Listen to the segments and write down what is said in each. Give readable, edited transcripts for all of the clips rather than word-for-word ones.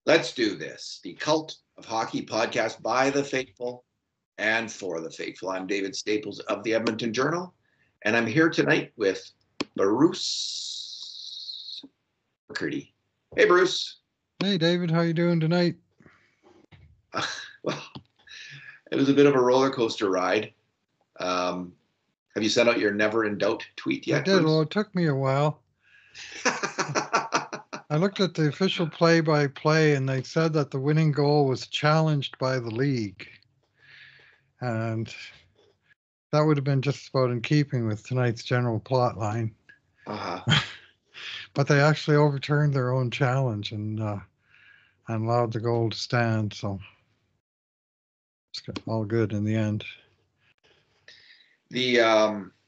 Let's do this. The Cult of Hockey podcast by the faithful and for the faithful. I'm David Staples of the Edmonton Journal, and I'm here tonight with Bruce McCurdy. Hey, Bruce. Hey, David. How you doing tonight? Well, it was a bit of a roller coaster ride. Have you sent out your never in doubt tweet yet? I did. Bruce? Well, it took me a while. I looked at the official play-by-play, and they said that the winning goal was challenged by the league. And that would have been just about in keeping with tonight's general plot line. Uh-huh. But they actually overturned their own challenge and allowed the goal to stand. So it's all good in the end.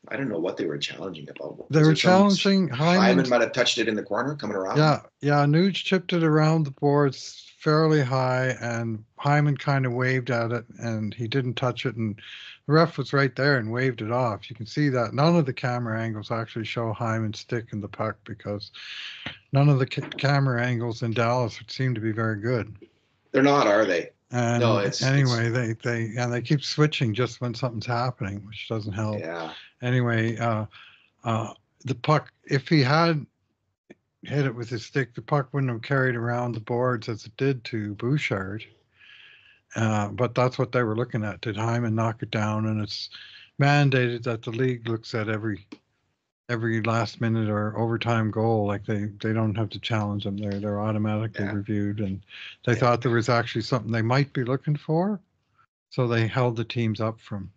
I don't know what they were challenging about. They were challenging Hyman might have touched it in the corner coming around. Yeah. Nuge chipped it around the boards fairly high, and Hyman kind of waved at it, and he didn't touch it, and the ref was right there and waved it off. You can see that none of the camera angles actually show Hyman sticking the puck because none of the camera angles in Dallas seem to be very good. They're not, are they? And no, they keep switching just when something's happening, which doesn't help. Yeah. Anyway, the puck, if he had hit it with his stick, the puck wouldn't have carried around the boards as it did to Bouchard. But that's what they were looking at. Did Hyman knock it down? And it's mandated that the league looks at every last minute or overtime goal. Like they don't have to challenge them. They're automatically reviewed. And they thought there was actually something they might be looking for, so they held the teams up from.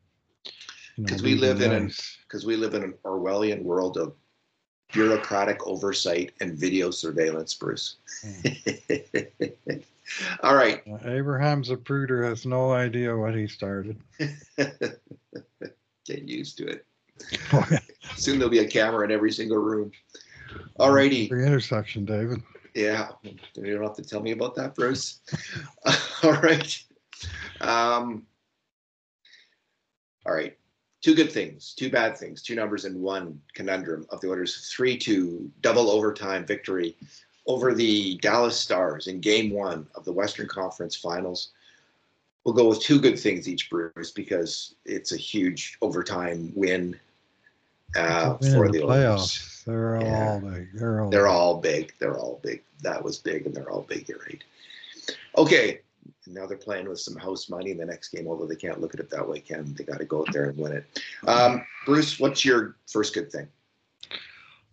Because we live in an Orwellian world of bureaucratic oversight and video surveillance, Bruce. All right. Abraham Zapruder has no idea what he started. Get used to it. Oh, yeah. Soon there'll be a camera in every single room. All righty. The intersection, David. Yeah. You don't have to tell me about that, Bruce. All right. All right. Two good things, two bad things, two numbers in one conundrum of the Oilers' 3-2 double overtime victory over the Dallas Stars in Game 1 of the Western Conference Finals. We'll go with two good things each, Bruce, because it's a huge overtime win for the playoffs. Oilers. They're all big. They're all big. That was big, and they're all big. You're right. Okay. Now they're playing with some house money in the next game, although they can't look at it that way, Ken. They got to go out there and win it. Bruce, what's your first good thing?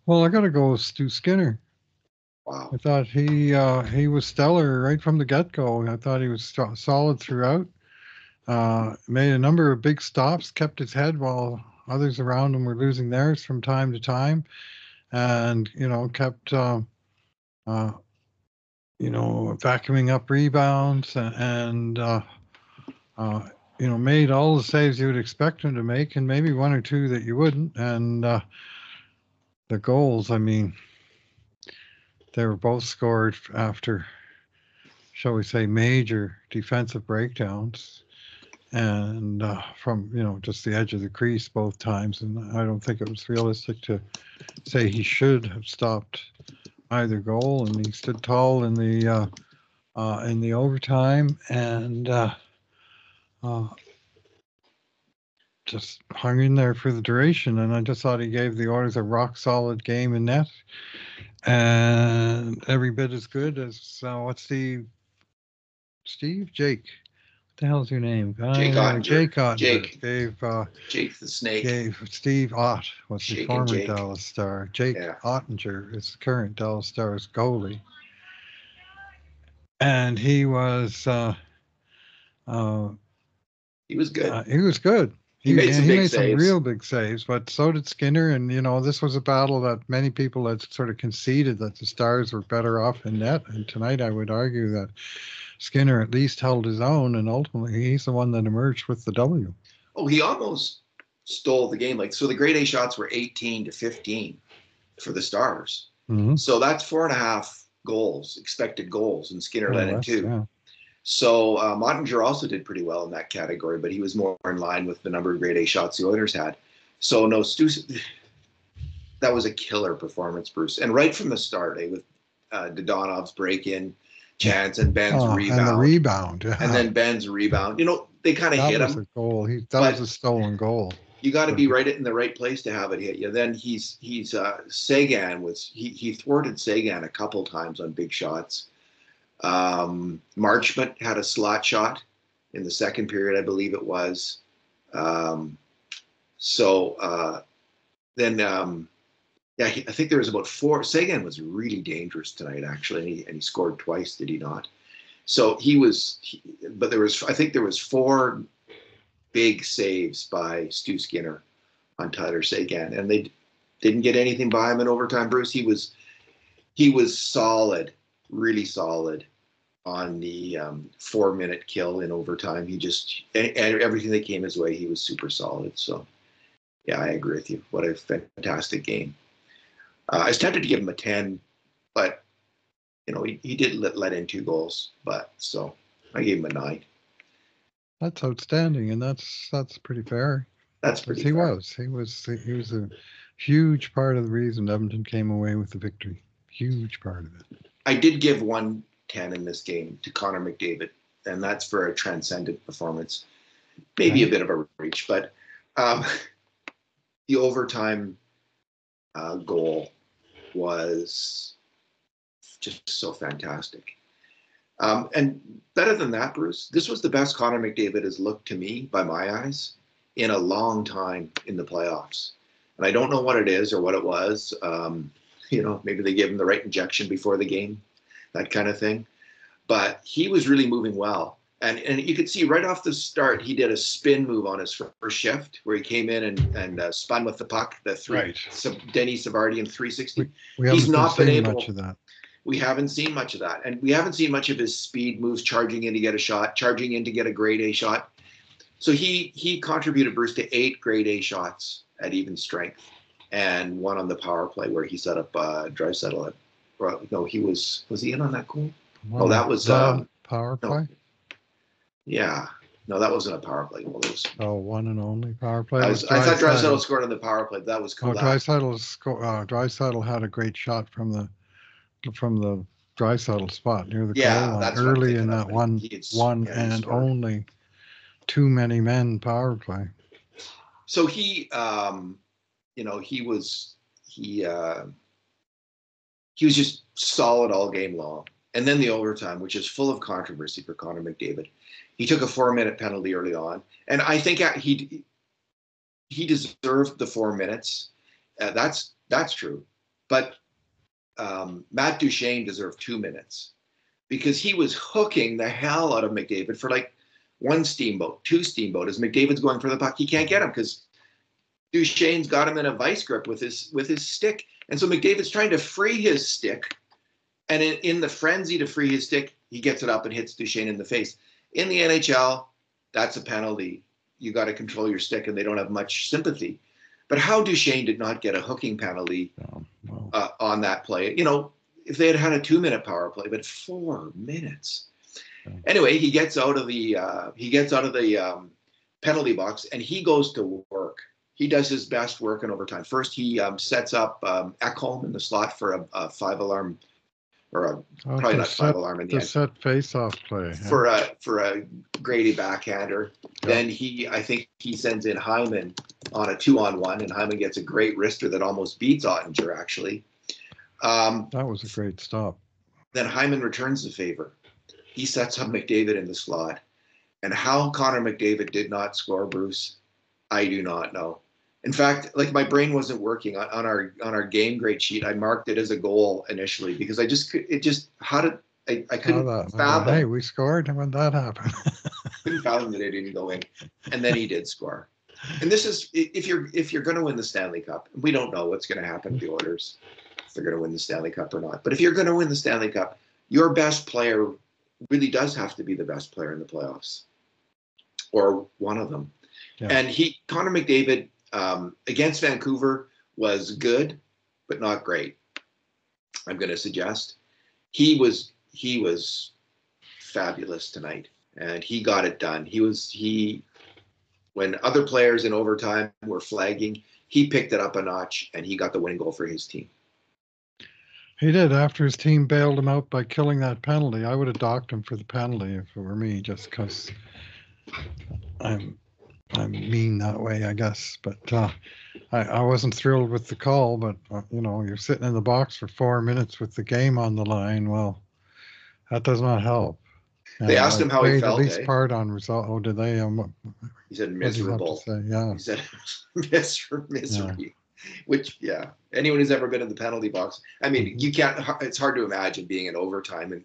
Well, I got to go with Stu Skinner. Wow. I thought he was stellar right from the get-go. I thought he was solid throughout. Made a number of big stops, kept his head while others around him were losing theirs from time to time, and kept vacuuming up rebounds and made all the saves you would expect him to make, and maybe one or two that you wouldn't. And the goals, I mean, they were both scored after, shall we say, major defensive breakdowns, and from just the edge of the crease both times. And I don't think it was realistic to say he should have stopped either goal, and he stood tall in the overtime and just hung in there for the duration. And I just thought he gave the Oilers a rock solid game in net, and every bit as good as Jake. What the hell's your name? Jake Ottinger. Jake Ottinger. Jake the Snake. Gave Steve Ott, was the former Dallas Star. Jake Ottinger is the current Dallas Stars goalie. And he was good. He was good. He made some real big saves, but so did Skinner. And, this was a battle that many people had sort of conceded that the Stars were better off in net. And tonight I would argue that Skinner at least held his own, and ultimately he's the one that emerged with the W. Oh, he almost stole the game. So the grade A shots were 18-15 for the Stars. Mm-hmm. So that's 4.5 goals, expected goals, and Skinner led in 2. Yeah. So Ottinger also did pretty well in that category, but he was more in line with the number of grade A shots the Oilers had. So no, Stu, that was a killer performance, Bruce. And right from the start, with Dodonov's break-in, chance and Ben's rebound. And the rebound. Yeah. And then Ben's rebound. They kind of hit him. That was a goal. That was a stolen goal. You got to be right in the right place to have it hit you. Then Sagan he thwarted Sagan a couple times on big shots. Marchment had a slot shot in the second period, I believe it was. I think there was about 4. Sagan was really dangerous tonight, actually, and he scored twice, did he not? So but there was 4 big saves by Stu Skinner on Tyler Sagan, and they didn't get anything by him in overtime. Bruce, he was solid, really solid on the 4-minute kill in overtime. He just and everything that came his way, he was super solid. So yeah, I agree with you. What a fantastic game. I was tempted to give him a 10, but he did let in 2 goals. But so I gave him a 9. That's outstanding, and that's pretty fair. That's pretty fair. He was a huge part of the reason Edmonton came away with the victory. Huge part of it. I did give 1 10 in this game to Connor McDavid, and that's for a transcendent performance. Maybe a bit of a reach, but the overtime goal was just so fantastic. And better than that, Bruce, this was the best Connor McDavid has looked to me, by my eyes, in a long time in the playoffs. And I don't know what it is or what it was. Maybe they gave him the right injection before the game, that kind of thing. But he was really moving well. And you could see right off the start, he did a spin move on his first shift where he came in and spun with the puck, Denny Savardian 360. He's not been able much of that. We haven't seen much of that. And we haven't seen much of his speed moves, charging in to get a shot, charging in to get a grade A shot. So he contributed, Bruce, to 8 grade A shots at even strength and 1 on the power play where he set up Draisaitl. No, was he in on that goal? Well, that was power play? No. Yeah. No, that wasn't a power play goal. One and only power play. I thought Draisaitl scored on the power play. That was cool. Draisaitl had a great shot from the Draisaitl spot near the goal line that's early in that one and only too many men power play. So he was just solid all game long. And then the overtime, which is full of controversy for Connor McDavid. He took a 4-minute penalty early on, and I think he deserved the 4 minutes. That's true, but Matt Duchene deserved 2 minutes because he was hooking the hell out of McDavid for like 1 steamboat, 2 steamboat. As McDavid's going for the puck, he can't get him because Duchene's got him in a vice grip with his stick, and so McDavid's trying to free his stick, and in the frenzy to free his stick, he gets it up and hits Duchene in the face. In the NHL, that's a penalty. You got to control your stick, and they don't have much sympathy. But how Duchene did not get a hooking penalty on that play? If they had had a 2-minute power play, but 4 minutes. Anyway, he gets out of the penalty box and he goes to work. He does his best work in overtime. First, he sets up Ekholm in the slot for a 5-alarm. Probably not 5-alarm in the end. Set face-off play for a Grady backhander. Yep. Then I think he sends in Hyman on a 2-on-1, and Hyman gets a great wrister that almost beats Ottinger. Actually, that was a great stop. Then Hyman returns the favor. He sets up McDavid in the slot, and how Connor McDavid did not score, Bruce, I do not know. In fact, like my brain wasn't working on our game grade sheet. I marked it as a goal initially because I couldn't fathom. Hey, we scored when that happened. Couldn't fathom that it didn't go in, and then he did score. And this is if you're going to win the Stanley Cup. We don't know what's going to happen to the Oilers if they're going to win the Stanley Cup or not. But if you're going to win the Stanley Cup, your best player really does have to be the best player in the playoffs, or one of them. Yeah. And Connor McDavid. Against Vancouver was good, but not great. I'm going to suggest he was fabulous tonight, and he got it done. When other players in overtime were flagging, he picked it up a notch, and he got the winning goal for his team. He did after his team bailed him out by killing that penalty. I would have docked him for the penalty if it were me, just because I'm I'm mean that way, I guess. But I wasn't thrilled with the call. But you're sitting in the box for 4 minutes with the game on the line. Well, that does not help. They And asked I him how he played at felt, least eh? part on result. Oh, did they? He said What did he have to miserable. say? Yeah, He said yeah. misery. Which, yeah, anyone who's ever been in the penalty box, I mean, Mhm. you can't. It's hard to imagine being in overtime and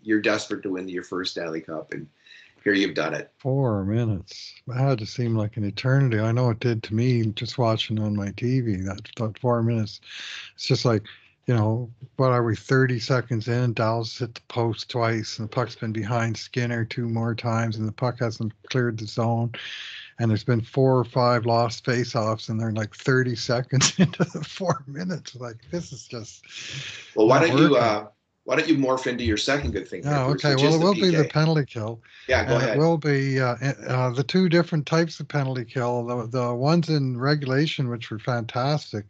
you're desperate to win your first Stanley Cup, and here you've done it. 4 minutes. It had to seem like an eternity. I know it did to me just watching on my TV. That 4 minutes. It's just like, what are we, 30 seconds in? Dallas hit the post twice, and the puck's been behind Skinner two more times, and the puck hasn't cleared the zone. And there's been 4 or 5 lost faceoffs, and they're like 30 seconds into the 4 minutes. Like, this is just Well, not working. why don't you morph into your second good thing here, Yeah, Bruce, okay. which Well, is it the will be the PK? penalty kill, Yeah, go and it ahead. will be the two different types of penalty kill. The ones in regulation, which were fantastic,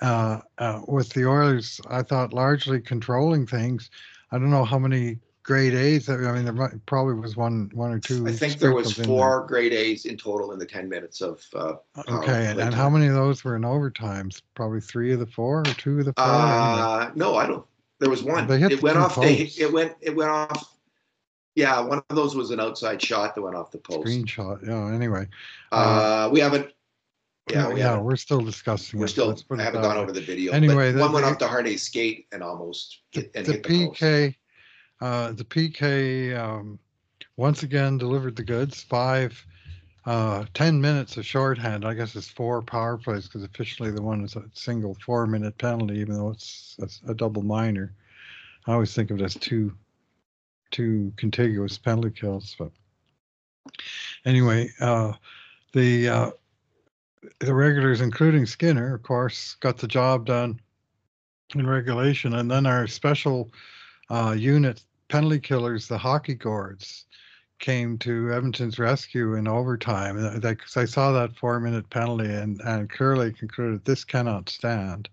with the Oilers, I thought largely controlling things. I don't know how many grade A's. I mean, probably was one or I two think there was sprinkled in there. 4 grade A's in total in the 10 minutes of power Okay, and, play and how time. many of those were in overtimes? Probably three of the four or two of the four. Anyway, No, I don't. There was one. they hit It the went two off. posts. It went off. Yeah, one of those was an outside shot that went off the post. Screenshot. Yeah. Anyway, uh, We haven't. Yeah, we yeah, haven't. we're still discussing We're it. Let's still. put I it haven't that gone way. over the video, but Anyway, one went off the Harney's skate and almost the hit the post. PK, the PK once again delivered the goods. 10 minutes of shorthand. I guess it's 4 power plays because officially the one is a single 4 minute penalty, even though it's a double minor. I always think of it as two contiguous penalty kills. But anyway, the uh, the regulars, including Skinner, of course, got the job done in regulation, and then our special unit penalty killers, the hockey gourds, came to Edmonton's rescue in overtime. Because I saw that 4 minute penalty and clearly concluded this cannot stand.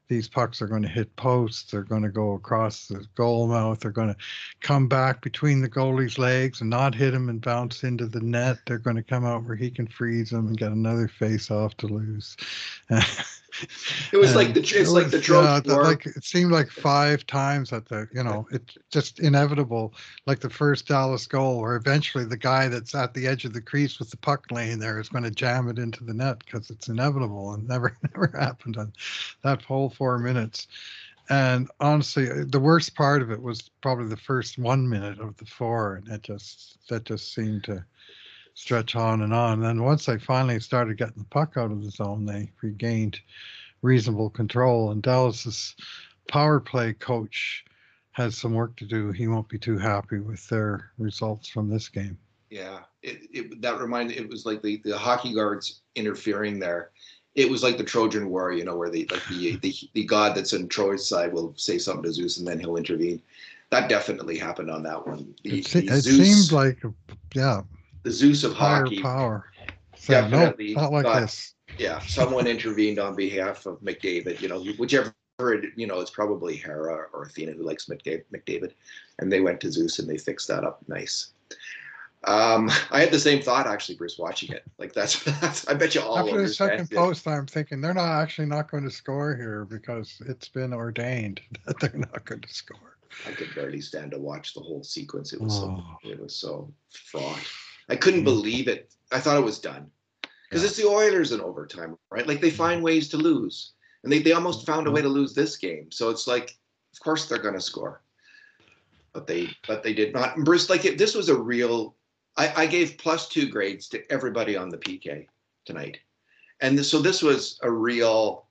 These pucks are going to hit posts. They're going to go across the goal mouth. They're going to come back between the goalie's legs and not hit him and bounce into the net. They're going to come out where he can freeze them and get another face off to lose. It was like And it it's like the was, Trojan like War. it seemed like 5 times at it's just inevitable. Like the first Dallas goal, where eventually the guy that's at the edge of the crease with the puck laying there is going to jam it into the net because it's inevitable, and never happened on that whole 4 minutes. And honestly, the worst part of it was probably the first 1 minute of the four, and that just seemed to stretch on and on. And then once they finally started getting the puck out of the zone, they regained reasonable control. And Dallas's power play coach has some work to do. He won't be too happy with their results from this game. Yeah, that reminded. It was like the hockey guards interfering there. It was like the Trojan War, where the god that's on Troy's side will say something to Zeus and then he'll intervene. That definitely happened on that one. It seemed like, yeah, The Zeus of higher hockey, power saying, nope, definitely not like got. this. Yeah, someone intervened on behalf of McDavid. Whichever. It's probably Hera or Athena who likes McDavid, and they went to Zeus and they fixed that up nice. I had the same thought actually, Bruce, watching it. Like that's I bet you all After the understand second it. post, I'm thinking they're not going to score here because it's been ordained that they're not going to score. I could barely stand to watch the whole sequence. It Oh, was so fraught. I couldn't believe it. I thought it was done because yeah. it's the Oilers in overtime, right? Like they find ways to lose, and they almost found a way to lose this game. So it's like, of course they're going to score, but they did not. And Bruce, this was a real. I gave +2 grades to everybody on the PK tonight. And so this was a real,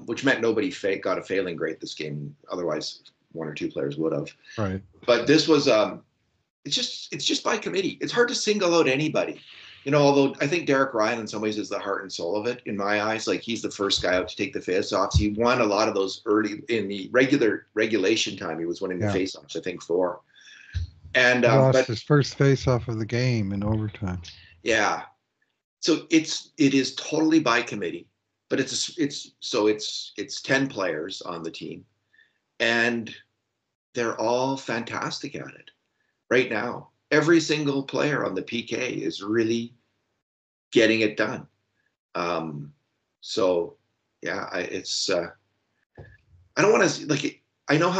which meant nobody got a failing grade this game. Otherwise, one or two players would have. Right. But this was, it's just by committee. It's hard to single out anybody. Although I think Derek Ryan in some ways is the heart and soul of it in my eyes. Like he's the first guy out to take the faceoffs. He won a lot of those early in the regulation time. He was winning the faceoffs, I think 4. And he lost his first face-off of the game in overtime. Yeah. So it is totally by committee, but it's 10 players on the team. and they're all fantastic at it right now. Every single player on the PK is really getting it done. So yeah, it's I don't want to like I know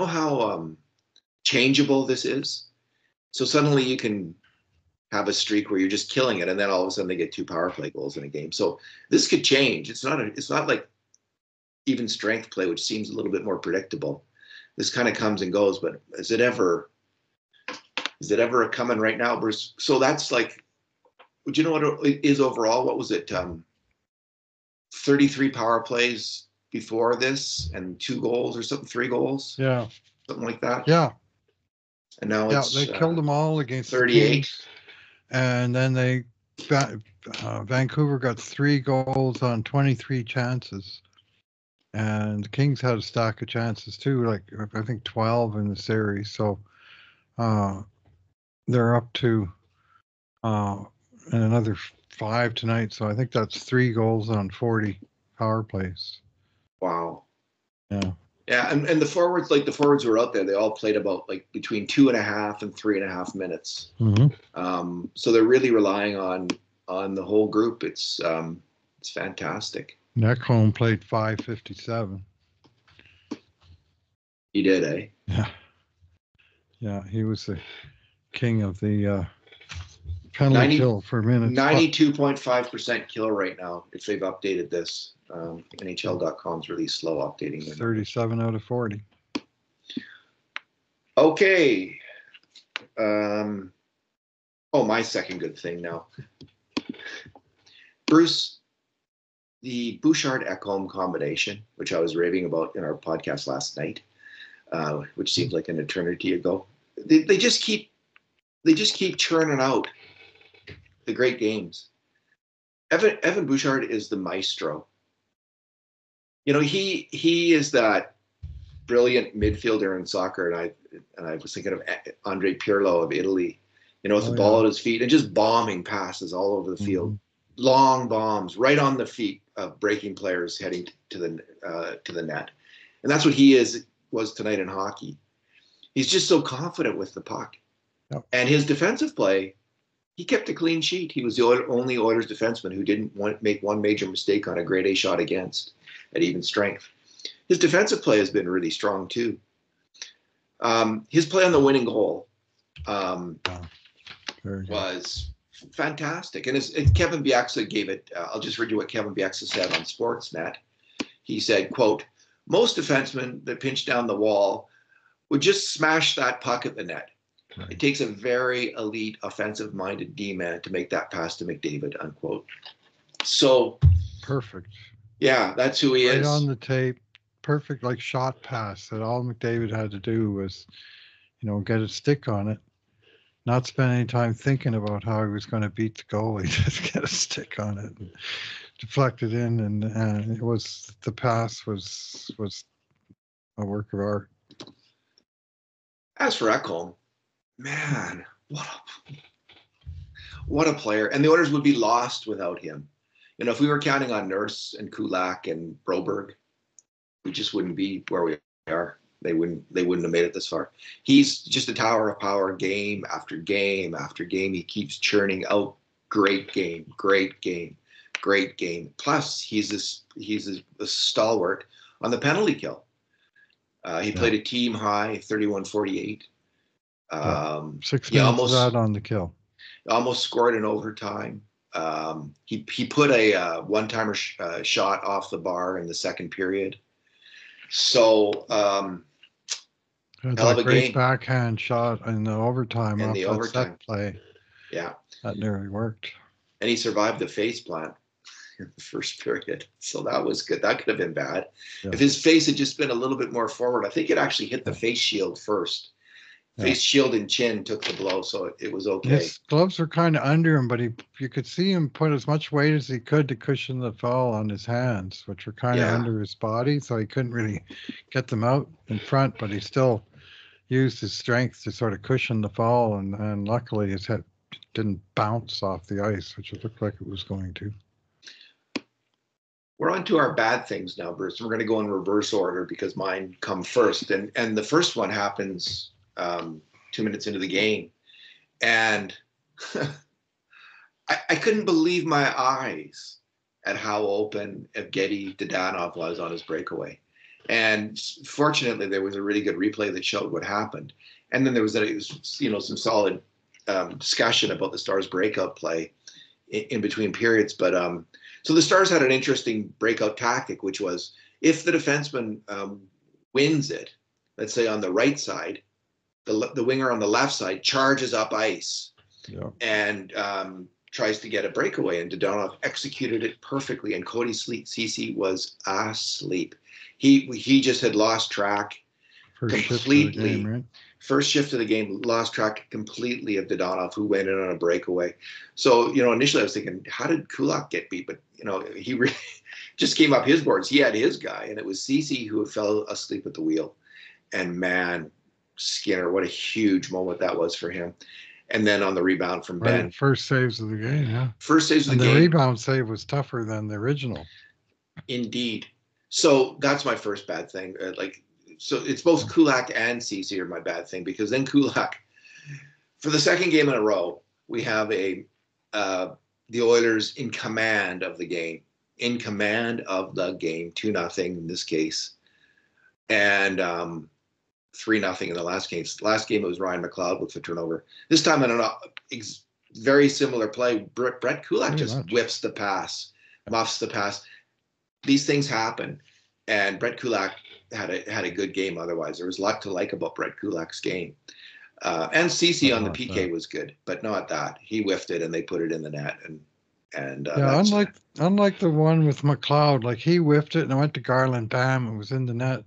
how changeable this is. So suddenly you can have a streak where you're just killing it, and then all of a sudden they get 2 power play goals in a game. So this could change. It's not like even strength play, which seems a little bit more predictable. This kind of comes and goes, but is it ever a coming right now, Bruce? So that's like, would you know what it is overall? What was it? 33 power plays before this and 2 goals or something, 3 goals. Yeah. Something like that. Yeah. And now Yeah, it's they killed them all against 38. the Kings. And then Vancouver got 3 goals on 23 chances. And the Kings had a stack of chances too, like I think 12 in the series. So they're up to and another 5 tonight. So I think that's 3 goals on 40 power plays. Wow. Yeah. Yeah, and the forwards who were out there, they all played about like between 2.5 and 3.5 minutes. Mm-hmm. So they're really relying on the whole group. It's fantastic. Ekholm played 5:57. He did, eh? Yeah. Yeah, he was the king of the penalty kill for minutes. 92.5% kill right now, if they've updated this. NHL.com's really slow updating them. 37 out of 40. Okay. My second good thing now. Bruce, the Bouchard-Ekholm combination, which I was raving about in our podcast last night, which seems like an eternity ago, they just keep churning out the great games. Evan Bouchard is the maestro. You know, he is that brilliant midfielder in soccer, and I was thinking of Andre Pirlo of Italy, you know, with the ball at his feet and just bombing passes all over the field, long bombs right on the feet of breaking players heading to the net, and that's what he was tonight in hockey. He's just so confident with the puck, and his defensive play. He kept a clean sheet. He was the only Oilers defenseman who didn't make one major mistake on a grade A shot against at even strength. His defensive play has been really strong too. His play on the winning goal was fantastic. And Kevin Bieksa gave it, I'll just read you what Kevin Bieksa said on Sportsnet. He said, quote, "Most defensemen that pinch down the wall would just smash that puck at the net. Right. It takes a very elite offensive-minded D-man to make that pass to McDavid," unquote. So perfect. Yeah, that's who he is. Right on the tape. Perfect, like shot pass that all McDavid had to do was, get a stick on it. Not spend any time thinking about how he was going to beat the goalie. Just get a stick on it and deflect it in, and the pass was a work of art. As for Ekholm, man, what a player! And the Oilers would be lost without him. You know, if we were counting on Nurse and Kulak and Broberg, we just wouldn't be where we are. They wouldn't have made it this far. He's just a tower of power, game after game after game. He keeps churning out great game. Plus, he's a stalwart on the penalty kill. He played a team high 31-48. 6 minutes out on the kill. Almost scored in overtime. He put a one-timer shot off the bar in the second period. So hell of a great game. Backhand shot in the overtime in off the that overtime set play. Yeah, that nearly worked. And he survived the face plant in the first period, so that was good. That could have been bad if his face had just been a little bit more forward. I think it actually hit the face shield first. Face shield and chin took the blow, so it was okay. His gloves were kind of under him, but you could see him put as much weight as he could to cushion the fall on his hands, which were kind of under his body, so he couldn't really get them out in front, but he still used his strength to sort of cushion the fall, and luckily his head didn't bounce off the ice, which it looked like it was going to. We're on to our bad things now, Bruce. We're going to go in reverse order because mine come first. And the first one happens 2 minutes into the game. And I couldn't believe my eyes at how open Evgeny Dadonov was on his breakaway. And fortunately, there was a really good replay that showed what happened. And then there was some solid discussion about the Stars' breakout play in between periods. But so the Stars had an interesting breakout tactic, which was if the defenseman wins it, let's say on the right side, the winger on the left side charges up ice and tries to get a breakaway, and Dadonov executed it perfectly, and Cody Ceci was asleep. He just had lost track completely. First shift of the game, lost track completely of Dadonov, who went in on a breakaway. So, initially I was thinking, how did Kulak get beat? But, he really just came up his boards. He had his guy, and it was Ceci who fell asleep at the wheel. And man, Skinner, what a huge moment that was for him. And then on the rebound from Ben. First saves of the game, yeah. First saves of the game. And the rebound save was tougher than the original. Indeed. So that's my first bad thing. So it's both Kulak and Ceci are my bad thing, because then Kulak, for the second game in a row, we have the Oilers in command of the game. 2-0 in this case. And 3-0 in the last game. Last game it was Ryan McLeod with the turnover. This time in a very similar play, Brett Kulak whips the pass, muffs the pass. These things happen, and Brett Kulak had a good game. Otherwise, there was a lot to like about Brett Kulak's game. And Ceci on the PK was good, but not that. He whiffed it and they put it in the net. And unlike the one with McLeod, like he whiffed it and it went to Garland, bam, it was in the net.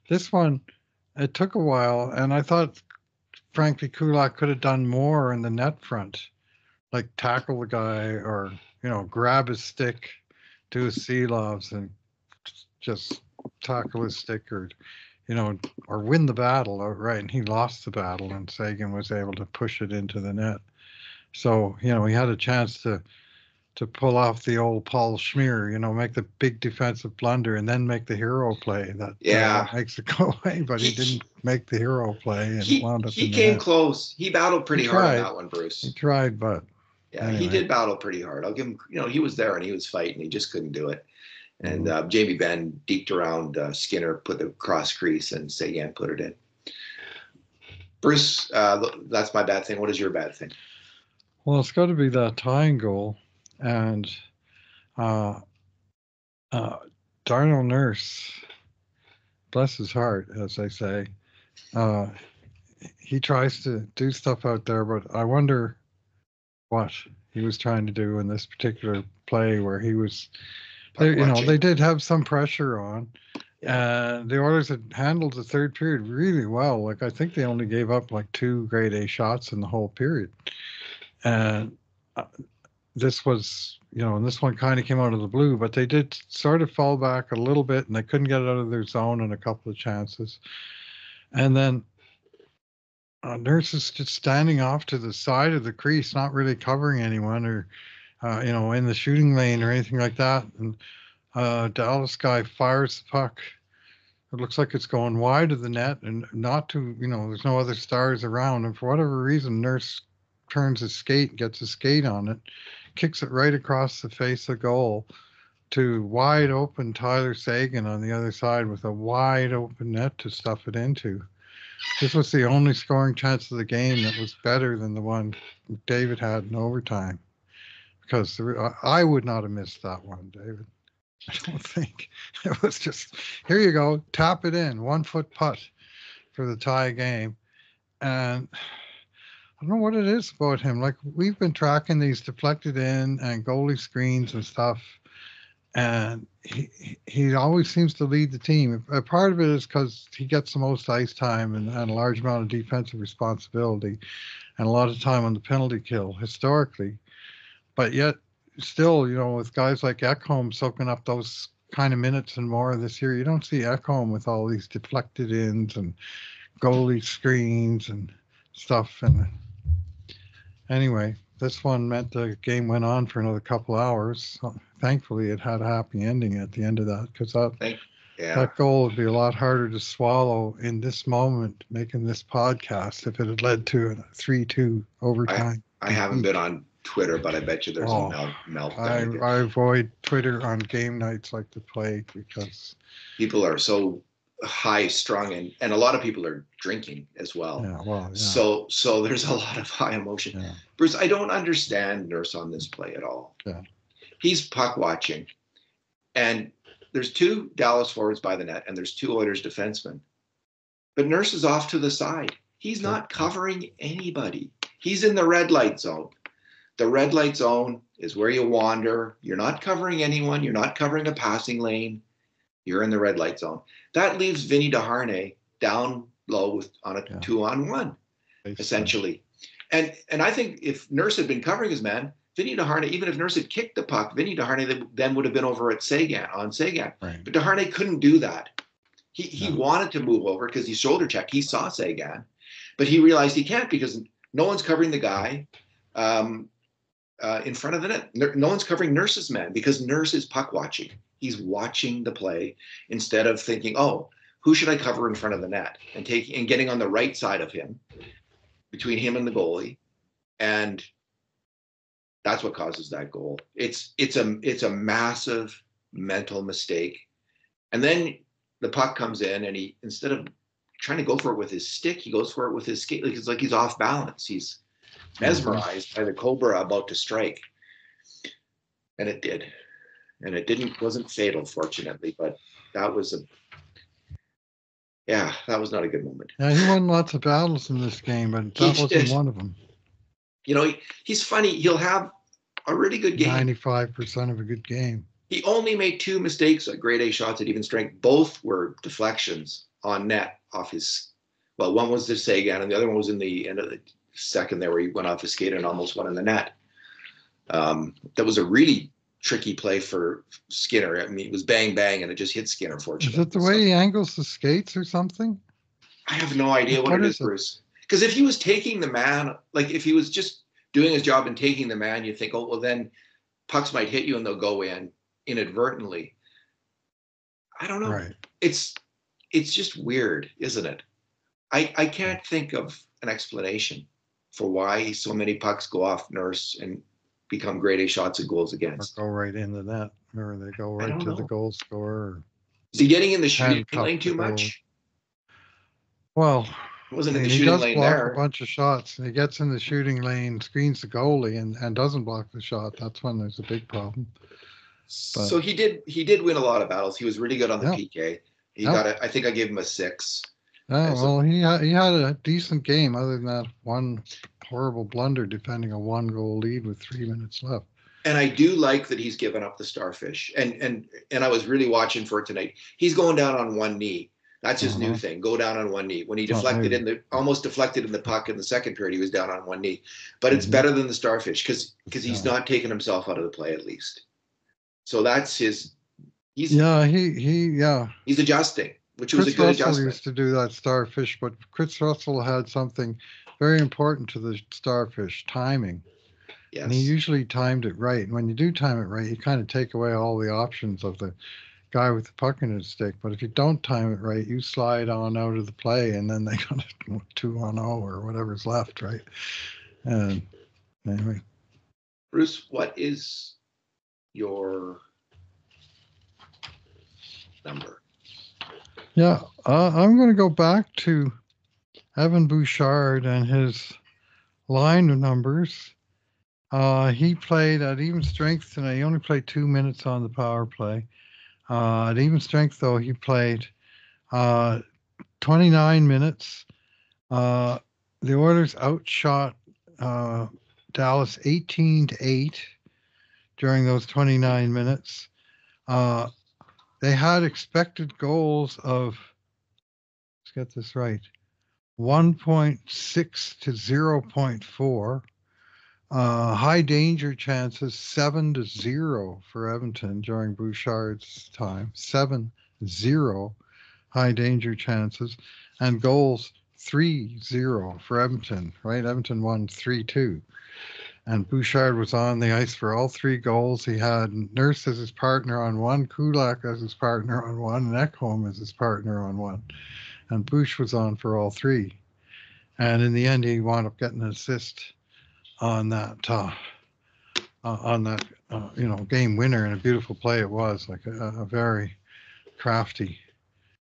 This one, it took a while, and I thought, frankly, Kulak could have done more in the net front, like tackle the guy or, grab his stick, do his Seelovs and just tackle his stick or win the battle outright. And he lost the battle, and Sagan was able to push it into the net. So, he had a chance to pull off the old Paul Schmier, make the big defensive blunder and then make the hero play that makes it go away. But he didn't make the hero play and wound up. He came close. He battled pretty hard on that one, Bruce. He tried, but anyway. He did battle pretty hard. I'll give him. He was there and he was fighting. He just couldn't do it. And Jamie Benn deked around Skinner, put the cross crease, and Sagan put it in. Bruce, that's my bad thing. What is your bad thing? Well, it's got to be that tying goal. And Darnell Nurse, bless his heart, as they say, he tries to do stuff out there, but I wonder what he was trying to do in this particular play where he was, they did have some pressure on. And the Oilers had handled the third period really well. Like, I think they only gave up like 2 grade A shots in the whole period. And this was, and this one kind of came out of the blue, but they did sort of fall back a little bit, and they couldn't get it out of their zone in a couple of chances. And then Nurse is just standing off to the side of the crease, not really covering anyone or, in the shooting lane or anything like that. And Dallas guy fires the puck. It looks like it's going wide of the net and not to, there's no other Stars around. And for whatever reason, Nurse turns his skate, gets his skate on it, kicks it right across the face of goal to wide open Tyler Sagan on the other side with a wide open net to stuff it into. This was the only scoring chance of the game that was better than the one David had in overtime. Because I would not have missed that one, David. I don't think. It was just, here you go, tap it in, 1-foot putt for the tie game. And I don't know what it is about him. Like, we've been tracking these deflected in and goalie screens and stuff, and he always seems to lead the team. A part of it is because he gets the most ice time and a large amount of defensive responsibility and a lot of time on the penalty kill historically. But yet, still, with guys like Ekholm soaking up those kind of minutes and more this year, you don't see Ekholm with all these deflected ins and goalie screens and stuff. And anyway, this one meant the game went on for another couple hours. thankfully it had a happy ending at the end of that, because Yeah, that goal would be a lot harder to swallow in this moment, making this podcast, if it had led to a 3-2 I overtime I haven't defeat. been on Twitter, but I bet you there's a Oh, meltdown again. I avoid Twitter on game nights like the plague, because People are so high strung, and a lot of people are drinking as well. yeah, well, yeah, So there's a lot of high emotion. yeah, Bruce, I don't understand Nurse on this play at all. yeah. He's puck watching, and there's two Dallas forwards by the net, and there's two Oilers defensemen. But Nurse is off to the side. He's not covering anybody. He's in the red light zone. The red light zone is where you wander. You're not covering anyone. You're not covering a passing lane. You're in the red light zone. That leaves Vinny DeHarnay down low on a 2-on-1, essentially. And I think if Nurse had been covering his man, Vinny DeHarnay, even if Nurse had kicked the puck, Vinny DeHarnay then would have been over at Sagan. Right. But DeHarnay couldn't do that. He wanted to move over because he shoulder checked. He saw Sagan, but he realized he can't because no one's covering the guy in front of the net. No one's covering Nurse's man because Nurse is puck watching. He's watching the play instead of thinking, oh, who should I cover in front of the net, and getting on the right side of him, between him and the goalie, and that's what causes that goal. It's a massive mental mistake, and then the puck comes in, and he, instead of trying to go for it with his stick, he goes for it with his skate. It's like he's off balance. He's mesmerized by the Cobra about to strike, and it did. And it wasn't fatal, fortunately, but that was that was not a good moment. Yeah, he won lots of battles in this game, but that wasn't one of them. You know, he's funny. He'll have a really good game. 95% of a good game. He only made two mistakes at grade A shots at even strength. Both were deflections on net off his, well, one was to Sagan, and the other one was in the end of the second there where he went off his skate and almost went in the net. That was a really tricky play for Skinner. I mean, it was bang, bang, and it just hit Skinner, fortunately. Is it the way he angles the skates or something? I have no idea what it is, Bruce. Because if he was taking the man, like if he was just doing his job and taking the man, you think, oh, well, then pucks might hit you and they'll go in inadvertently. I don't know. Right. It's just weird, isn't it? I can't think of an explanation for why so many pucks go off Nurse and become grade A shots and goals against. Or go right in the net, or they go right to the goal scorer. Is he getting in the shooting lane too much? Well, wasn't in the shooting lane there. He does block a bunch of shots, and he gets in the shooting lane, screens the goalie, and doesn't block the shot. That's when there's a big problem. But, so he did win a lot of battles. He was really good on the PK. He got it. I think I gave him a 6. Yeah, well, he had a decent game, other than that one horrible blunder defending a 1-goal lead with 3 minutes left. And I do like that he's given up the starfish. And I was really watching for it tonight. He's going down on one knee. That's his new thing. Go down on one knee. When he almost deflected in the puck in the second period, he was down on one knee. But it's better than the starfish because he's not taking himself out of the play, at least. So that's his. He's adjusting, which was a good adjustment. Russell used to do that starfish, but Chris Russell had something very important to the starfish: timing. Yes. And he usually timed it right. And when you do time it right, you kind of take away all the options of the guy with the puck in his stick. But if you don't time it right, you slide on out of the play, and then they got a 2-on-0 or whatever's left, right? And anyway, Bruce, what is your number? Yeah, I'm going to go back to Evan Bouchard and his line of numbers. He played at even strength tonight. He only played 2 minutes on the power play. At even strength, though, he played 29 minutes. The Oilers outshot Dallas 18-8 during those 29 minutes. They had expected goals of, let's get this right, 1.6 to 0.4. High danger chances 7-0 for Edmonton during Bouchard's time. 7-0 high danger chances, and goals 3-0 for Edmonton. Right, Edmonton won 3-2, and Bouchard was on the ice for all 3 goals. He had Nurse as his partner on one, Kulak as his partner on one, and Ekholm as his partner on one. And Bouch was on for all 3. And in the end, he wound up getting an assist on that game winner, and a beautiful play it was, like a very crafty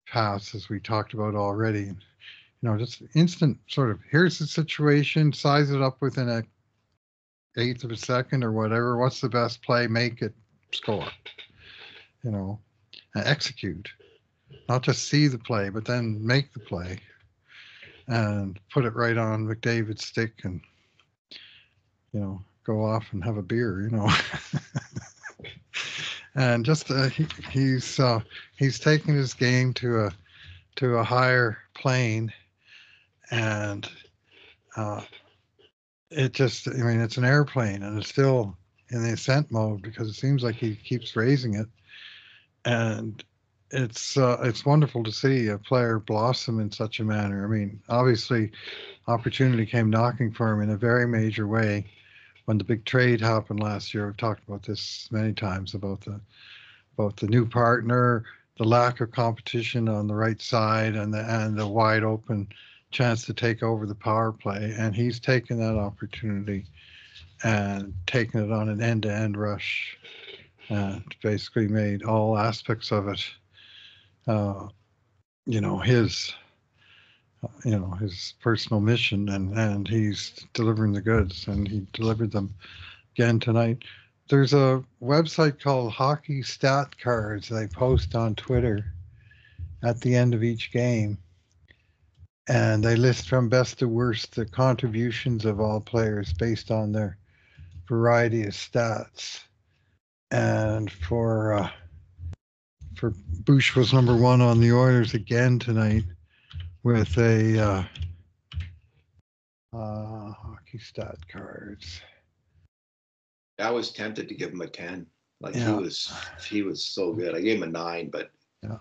pass, as we talked about already. Just instant sort of, here's the situation, size it up within a eighth of a second or whatever. What's the best play? Make it, score. And execute. Not just see the play, but then make the play and put it right on McDavid's stick and, go off and have a beer, And just he's taking his game to a higher plane, and it's an airplane, and it's still in the ascent mode because it seems like he keeps raising it, and it's wonderful to see a player blossom in such a manner. Obviously, opportunity came knocking for him in a very major way when the big trade happened last year. We've talked about this many times about the new partner, the lack of competition on the right side, and the wide open chance to take over the power play. And he's taken that opportunity and taken it on an end-to-end rush, and basically made all aspects of it, his personal mission, and he's delivering the goods, and he delivered them again tonight. There's a website called Hockey Stat Cards they post on Twitter at the end of each game, and they list from best to worst the contributions of all players based on their variety of stats. And for Bush was number 1 on the Oilers again tonight with a Hockey Stat Cards. I was tempted to give him a 10. He was so good. I gave him a 9, but yeah.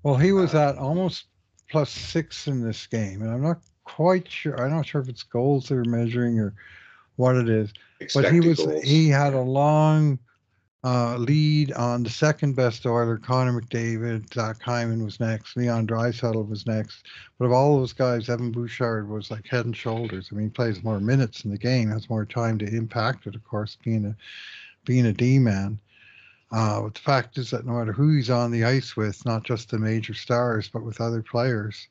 Well, he was at almost +6 in this game, and I'm not quite sure. I'm not sure if it's goals they're measuring or what it is. But he had a long lead on the second best Oiler, Connor McDavid. Zach Hyman was next. Leon Draisaitl was next. But of all those guys, Evan Bouchard was like head and shoulders. He plays more minutes in the game, has more time to impact it, of course, being a D-man. But the fact is that no matter who he's on the ice with, not just the major stars, but with other players,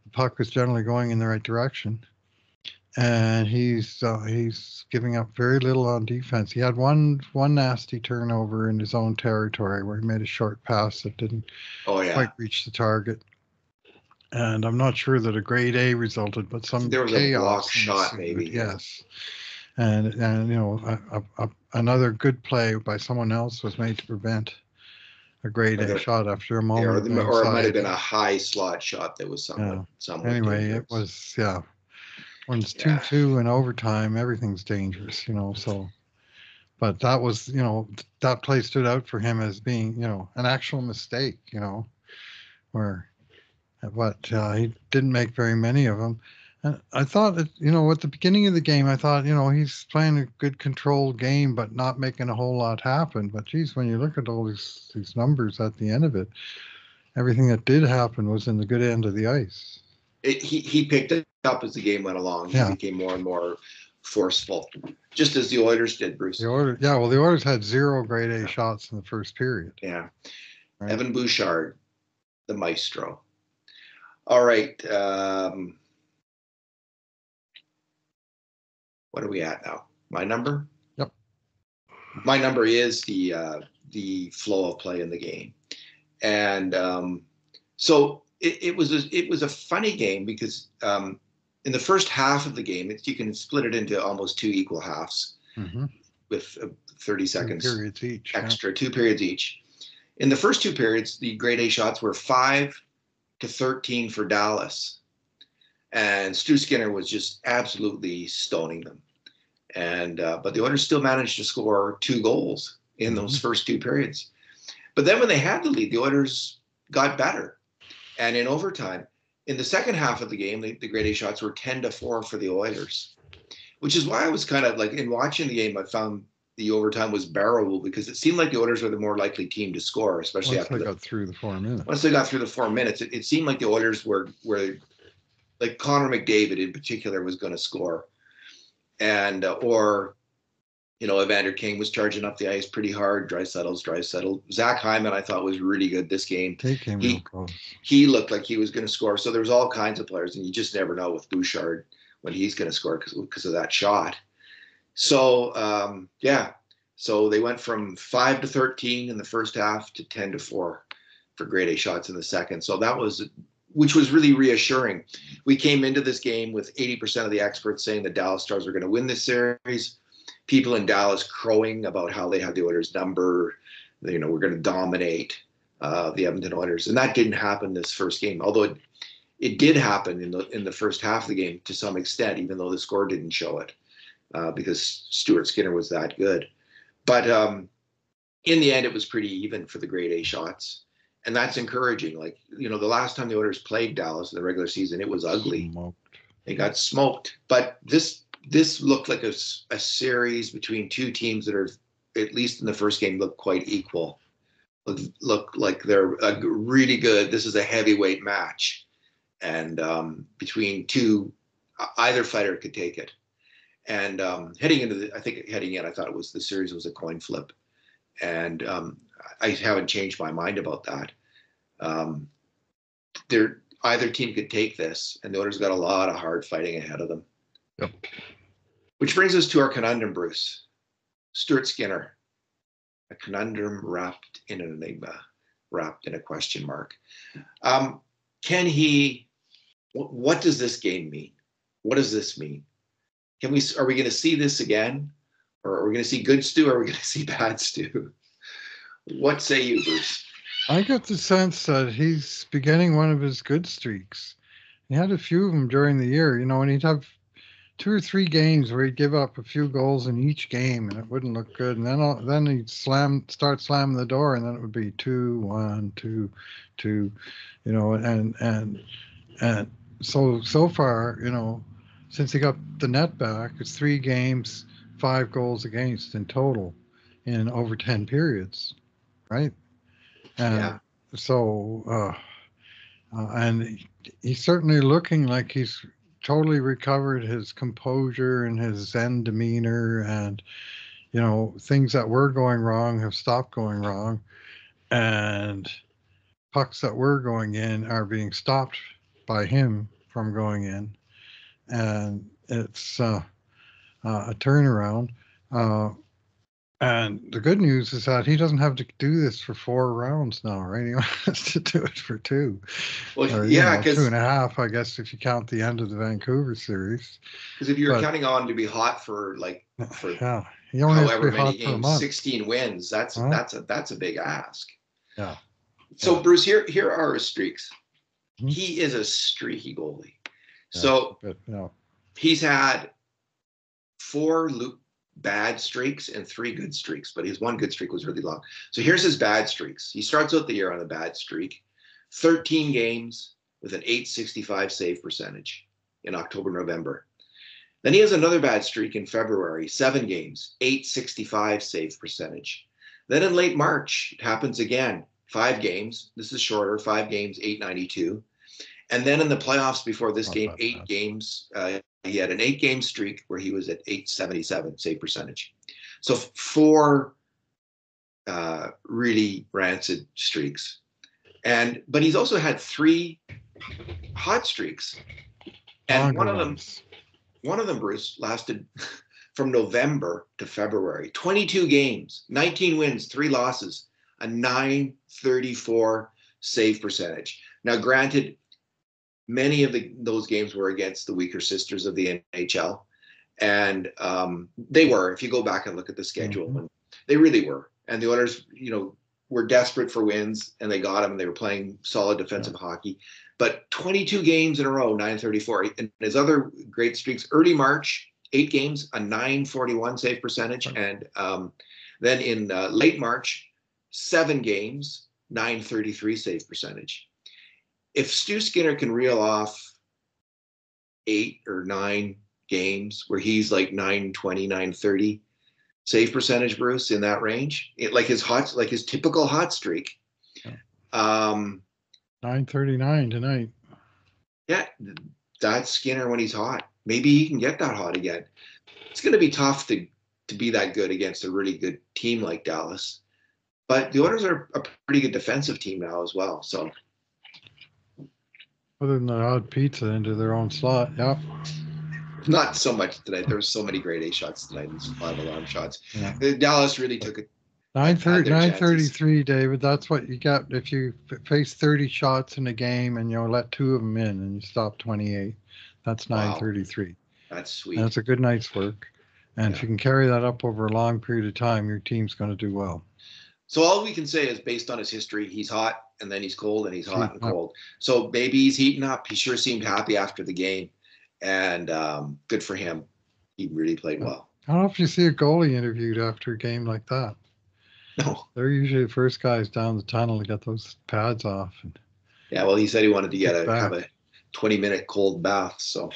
the puck is generally going in the right direction. And he's giving up very little on defense. He had one nasty turnover in his own territory where he made a short pass that didn't quite reach the target. And I'm not sure that a grade A resulted, but there was a block shot maybe. Yes. And another good play by someone else was made to prevent a grade A shot after a moment. Or it might have been a high slot shot that was somewhat anyway, dangerous. It was, when it's 2-2 in overtime, everything's dangerous, so. But that was, that play stood out for him as being, an actual mistake, but he didn't make very many of them. And I thought that, at the beginning of the game, I thought, he's playing a good controlled game, but not making a whole lot happen. But geez, when you look at all these numbers at the end of it, everything that did happen was in the good end of the ice. He picked it up as the game went along. He became more and more forceful, just as the Oilers did, Bruce. The Oilers had 0 grade A shots in the first period. Yeah. Right. Evan Bouchard, the maestro. All right. What are we at now? My number? Yep. My number is the flow of play in the game. And so it was a funny game because in the first half of the game, you can split it into almost 2 equal halves with 30 seconds 2 periods each, extra, 2 periods each. In the first 2 periods, the grade A shots were 5-13 for Dallas, and Stu Skinner was just absolutely stoning them. And but the Oilers still managed to score 2 goals in those first 2 periods. But then when they had the lead, the Oilers got better. And in overtime, in the second half of the game, the grade A shots were 10-4 for the Oilers. which is why I was kind of like, in watching the game, I found the overtime was bearable because it seemed like the Oilers were the more likely team to score, especially Once after they got through the 4 minutes. once they got through the 4 minutes. It seemed like the Oilers were like Connor McDavid in particular was going to score, and or Evander King was charging up the ice pretty hard. Draisaitl. Zach Hyman, I thought, was really good this game. He came real close. He looked like he was going to score. So there was all kinds of players, and you just never know with Bouchard when he's going to score because of that shot. So so they went from 5-13 in the first half to 10-4 for grade A shots in the second. So which was really reassuring. We came into this game with 80% of the experts saying the Dallas Stars are going to win this series. People in Dallas crowing about how they had the Oilers number. We're going to dominate the Edmonton Oilers, and that didn't happen this first game. Although it did happen in the first half of the game to some extent, even though the score didn't show it, because Stuart Skinner was that good. But in the end, it was pretty even for the grade A shots, and that's encouraging. Like the last time the Oilers played Dallas in the regular season, it was ugly. They got smoked, but this looked like a series between two teams that are, at least in the first game, looked quite equal. Look like they're really good. This is a heavyweight match, and between two, either fighter could take it. And heading in, I thought the series was a coin flip, and I haven't changed my mind about that. Either team could take this, and the Oilers got a lot of hard fighting ahead of them. Yep. Which brings us to our conundrum, Bruce. Stuart Skinner, a conundrum wrapped in an enigma, wrapped in a question mark. Can he? What does this game mean? What does this mean? Are we going to see this again, or are we going to see good Stu, or are we going to see bad Stu? What say you, Bruce? I get the sense that he's beginning one of his good streaks. He had a few of them during the year, and he'd have 2 or 3 games where he'd give up a few goals in each game, and it wouldn't look good. And then he'd start slamming the door, and then it would be 2-1, 2-2, and so far, since he got the net back, it's 3 games, 5 goals against in total, in over 10 periods, right? And yeah. So, and he's certainly looking like he's totally recovered his composure and his zen demeanor, and things that were going wrong have stopped going wrong, and pucks that were going in are being stopped by him from going in, and it's a turnaround. And the good news is that he doesn't have to do this for 4 rounds now, right? He has to do it for 2. Well, or, yeah, because 2.5, I guess, if you count the end of the Vancouver series. Because if you're counting on to be hot for yeah, he only however has to be many hot for a games, month. 16 wins, that's a big ask. Yeah. So Bruce, here are his streaks. Mm-hmm. He is a streaky goalie. Yeah, So yeah. He's had 4 bad streaks and 3 good streaks, but his 1 good streak was really long. So here's his bad streaks. He starts out the year on a bad streak, 13 games with an .865 save percentage in October, November. Then he has another bad streak in February, 7 games, .865 save percentage. Then in late March, it happens again, 5 games. This is shorter, 5 games, .892. And then in the playoffs before this game, 8 games, he had an 8-game streak where he was at .877 save percentage. So 4 really rancid streaks. But he's also had 3 hot streaks. And one of them, Bruce, lasted from November to February. 22 games, 19 wins, 3 losses, a .934 save percentage. Now, granted, many of those games were against the weaker sisters of the NHL. And they were, if you go back and look at the schedule, mm-hmm. They really were. And the Oilers, were desperate for wins, and they got them, and they were playing solid defensive hockey. But 22 games in a row, .934. And his other great streaks, early March, 8 games, a .941 save percentage. And then in late March, 7 games, .933 save percentage. If Stu Skinner can reel off 8 or 9 games where he's like 920, 930 save percentage, Bruce, in that range. Like his typical hot streak. 939 tonight. Yeah, that's Skinner when he's hot. Maybe he can get that hot again. It's going to be tough to be that good against a really good team like Dallas. But the Oilers are a pretty good defensive team now as well. So, other than the odd pizza into their own slot, yeah. Not so much tonight. There were so many grade A shots tonight. These 5 alarm shots. Yeah. Dallas really took it. 933, David. That's what you got if you face 30 shots in a game and let 2 of them in and you stop 28. That's 933. Wow. That's sweet. That's a good night's work. And if you can carry that up over a long period of time, your team's going to do well. So all we can say is based on his history, he's hot and then he's cold and he's hot and cold. So maybe he's heating up. He sure seemed happy after the game. And good for him. He really played well. I don't know if you see a goalie interviewed after a game like that. No. They're usually the first guys down the tunnel to get those pads off. Yeah, well, he said he wanted to have a 20-minute cold bath. So,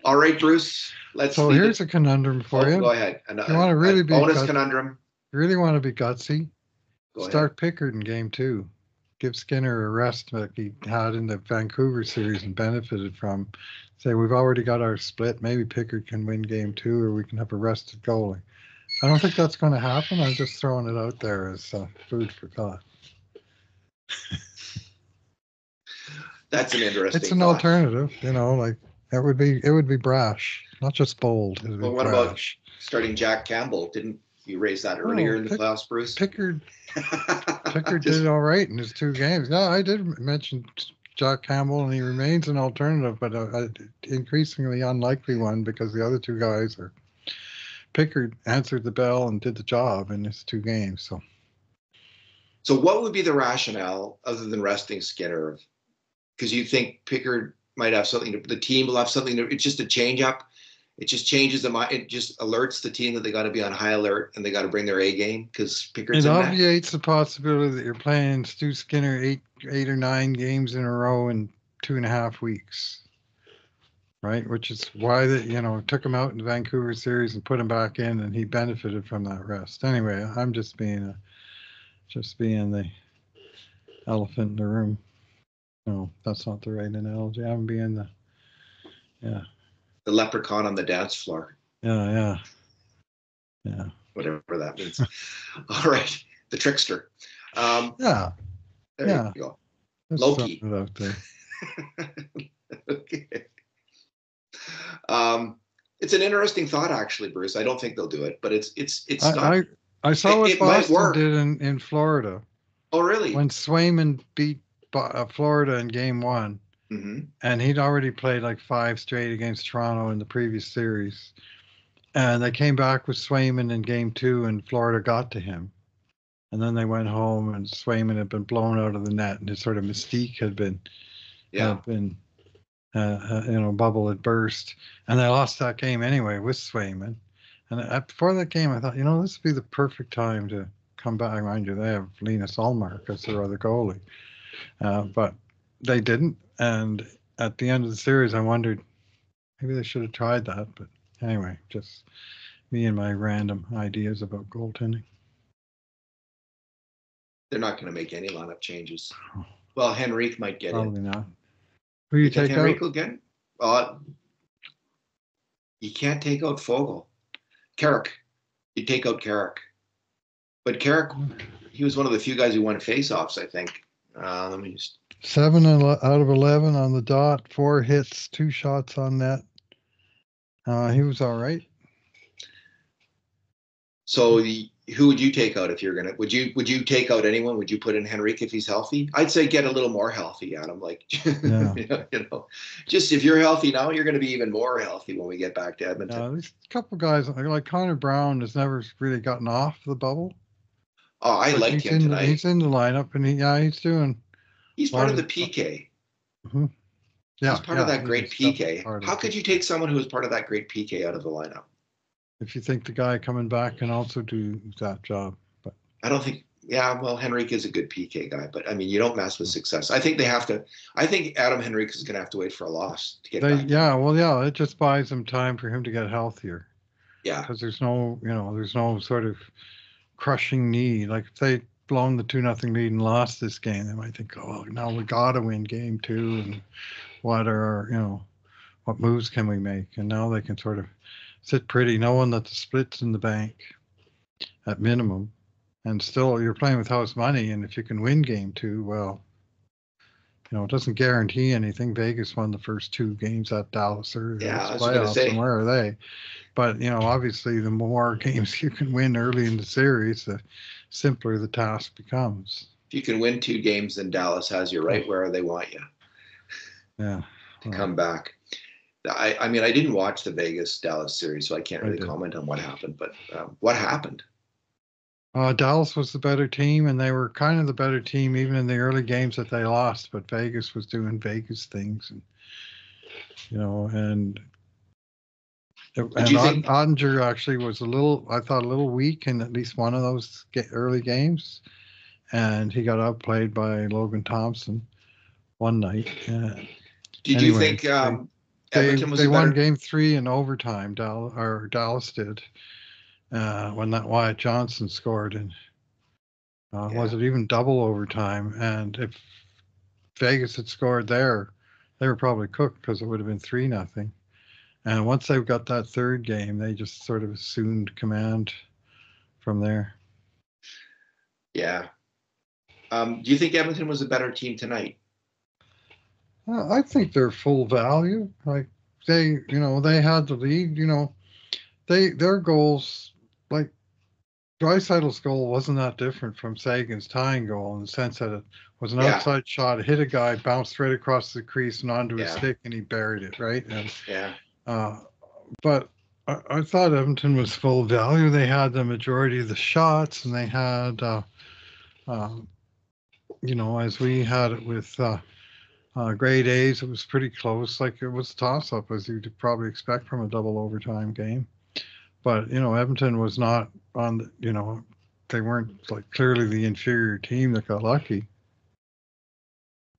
all right, Bruce. So here's a conundrum for you. Go ahead. You want to really be bonus conundrum. You really want to be gutsy? Ahead. Start Pickard in game 2. Give Skinner a rest like he had in the Vancouver series and benefited from. Say, we've already got our split. Maybe Pickard can win game 2 or we can have a rested goalie. I don't think that's going to happen. I'm just throwing it out there as food for thought. That's an interesting It's an thought. alternative, like it would be brash, not just bold. Well, what about starting Jack Campbell? Didn't you raise that earlier in the playoffs, Bruce? Pickard did all right in his 2 games. No, I did mention Jack Campbell, and he remains an alternative, but an increasingly unlikely one because the other 2 guys are. Pickard answered the bell and did the job in his 2 games. So what would be the rationale other than resting Skinner? Because you think Pickard might have something the team will have something it's just a change up. It just changes the mind. It just alerts the team that they got to be on high alert and they got to bring their A game because Pickard's it obviates the possibility that you're playing Stu Skinner 8 or 9 games in a row in 2.5 weeks. Right, which is why took him out in the Vancouver series and put him back in, and he benefited from that rest. Anyway, I'm just being the elephant in the room. No, that's not the right analogy. I'm being the leprechaun on the dance floor. Yeah. Whatever that means. All right, the trickster. There you go. Loki. Out there. Okay. It's an interesting thought, actually, Bruce. I don't think they'll do it, but it's not. I saw what Boston did in Florida. Oh, really? When Swayman beat Florida in game 1, and he'd already played like 5 straight against Toronto in the previous series, and they came back with Swayman in game 2, and Florida got to him, and then they went home, and Swayman had been blown out of the net, and his sort of mystique had been. Bubble had burst, and they lost that game anyway with Swayman. And before that game, I thought, this would be the perfect time to come back. Mind you, they have Linus Ullmark as their other goalie, but they didn't. And at the end of the series, I wondered maybe they should have tried that. But anyway, just me and my random ideas about goaltending. They're not going to make any lineup changes. Well, Henrique might get Probably in. Not. Who you take Henrique out? Will get in? You can't take out Fogle. Carrick. You take out Carrick. But Carrick, he was one of the few guys who won faceoffs, I think. Let me just. 7 out of 11 on the dot, 4 hits, 2 shots on net. He was all right. So who would you take out if you're gonna? Would you take out anyone? Would you put in Henrique if he's healthy? I'd say get a little more healthy, Adam. Like, just if you're healthy now, you're going to be even more healthy when we get back to Edmonton. These couple guys like Connor Brown has never really gotten off the bubble. Oh, I liked him tonight. He's in the lineup, and he's doing. He's part of the PK. Mm-hmm. Yeah, he's part of that great PK. How could you take someone who was part of that great PK out of the lineup? If you think the guy coming back can also do that job, but I don't think Yeah, well, Henrique is a good PK guy, but I mean, you don't mess with success. I think they have to. I think Adam Henrique is going to have to wait for a loss to get back. Yeah, well, yeah, it just buys them time for him to get healthier Yeah, because there's no sort of crushing need. Like if they blown the 2-0 lead and lost this game, they might think, oh, now we got to win game 2, and what are what moves can we make? And now they can sort of sit pretty, knowing that the split's in the bank at minimum, and still you're playing with house money. And if you can win game 2, well, it doesn't guarantee anything. Vegas won the first 2 games at Dallas or yeah, I was going to playoffs, say. and where are they? But obviously, the more games you can win early in the series, the simpler the task becomes. If you can win 2 games, then Dallas has you right where they want you. Yeah, to come back. I mean, I didn't watch the Vegas Dallas series, so I can't really comment on what happened. But what happened? Dallas was the better team, and they were kind of the better team even in the early games that they lost. But Vegas was doing Vegas things, and Ottinger actually was a little weak in at least one of those early games, and he got outplayed by Logan Thompson one night. Did you think Edmonton was they won game 3 in overtime? Dallas did when that Wyatt Johnson scored in. Was it even double overtime? And if Vegas had scored there, they were probably cooked because it would have been 3-0. And once they got that third game, they just sort of assumed command from there. Yeah. Do you think Edmonton was a better team tonight? I think they're full value. Like they had the lead. Their goals, like Draisaitl's goal, wasn't that different from Sagan's tying goal in the sense that it was an outside shot, it hit a guy, bounced right across the crease and onto his stick, and he buried it, right? And but I thought Edmonton was full value. They had the majority of the shots, and they had, as we had it with grade A's, it was pretty close. Like it was a toss-up, as you'd probably expect from a double overtime game. But Edmonton was not on the, they weren't like clearly the inferior team that got lucky.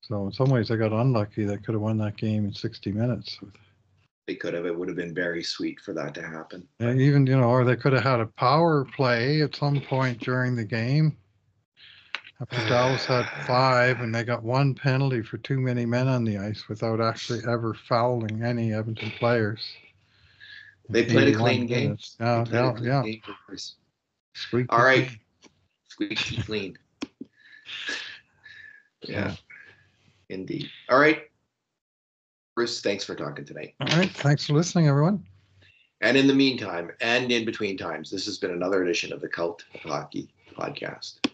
So in some ways, they got unlucky. They could have won that game in 60 minutes. They could have. It would have been very sweet for that to happen. Yeah, even or they could have had a power play at some point during the game. After Dallas had 5, and they got 1 penalty for too many men on the ice without actually ever fouling any Edmonton players. They played a clean game. Yeah. Squeaky all right. Clean. Squeaky clean. Yeah. Indeed. All right. Bruce, thanks for talking tonight. All right. Thanks for listening, everyone. And in the meantime, and in between times, this has been another edition of the Cult of Hockey podcast.